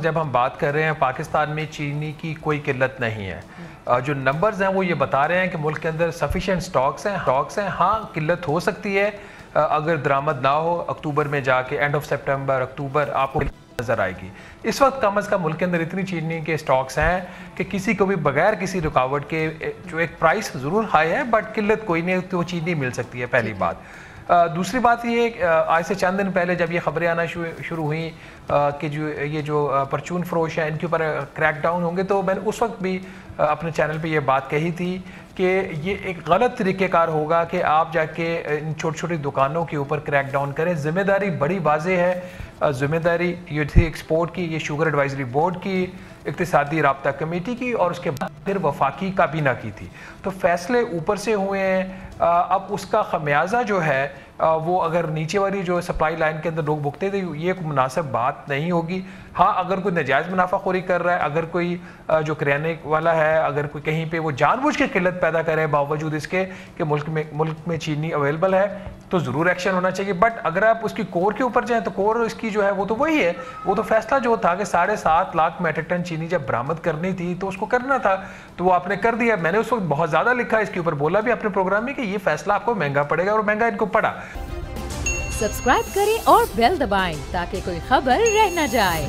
جب ہم بات کر رہے ہیں پاکستان میں چینی کی کوئی قلت نہیں ہے. جو نمبرز ہیں وہ یہ بتا رہے ہیں کہ ملک کے اندر سفیشینٹ سٹاکس ہیں. ہاں قلت ہو سکتی ہے اگر درآمد نہ ہو اکتوبر میں جا کے اینڈ آف سپٹمبر اکتوبر آپ کو نظر آئے گی. اس وقت کم از کم ملک کے اندر اتنی چینی کے سٹاکس ہیں کہ کسی کو بھی بغیر کسی رکاوٹ کے جو ایک پرائس ضرور ہائی ہے بٹ قلت کوئی نہیں تو وہ چینی مل سکتی ہے. پہلی بات. دوسری بات یہ ہے آج سے چند دن پہلے جب یہ خبریں آنا شروع ہوئیں کہ یہ جو پرچون فروش ہیں ان کے اوپر کریک ڈاؤن ہوں گے تو میں نے اس وقت بھی اپنے چینل پہ یہ بات کہی تھی کہ یہ ایک غلط طریقہ کار ہوگا کہ آپ جا کے ان چھوٹی چھوٹی دکانوں کے اوپر کریک ڈاؤن کریں. ذمہ داری بڑی واضح ہے. ذمہ داری یہ تھی ایکسپورٹ کی, یہ شوگر ایڈوائزری بورڈ کی, اقتصادی رابطہ کمیٹی کی اور اس کے بعد پھر وفاقی کابینہ کی تھی. تو فیصلے اوپر سے ہوئے ہیں. اب اس کا خمیازہ جو ہے وہ اگر نیچے والی جو سپلائی لائن کے اندر لوگ بھگتے تھے یہ ایک مناسب بات نہیں ہوگی. ہاں اگر کوئی ناجائز منافع خوری کر رہا ہے, اگر کوئی جو کریانے والا ہے اگر کوئی کہیں پہ وہ جان بوجھ کے قلت پیدا کرے باوجود اس کے کہ ملک میں چینی اویلیبل ہے تو ضرور ایکشن ہونا چاہیے. بٹ اگر آپ اس کی کور کے اوپر جائیں تو کور اس کی جو ہے وہ تو وہی ہے. وہ تو فیصلہ جو تھا کہ 7.5 لاکھ میٹرک ٹن چینی جب برآمد کرنی تھی تو اس کو کرنا تھا تو وہ آپ نے کر دیا. میں نے اس وقت بہت زیادہ لکھا اس کے اوپر, بولا بھی اپنے پروگرام میں کہ یہ فیصلہ آپ کو مہنگا پڑے گا اور مہنگا ان کو پڑا. سبسکرائب کریں اور بیل دبائیں تاکہ کوئی خبر رہ نہ جائے.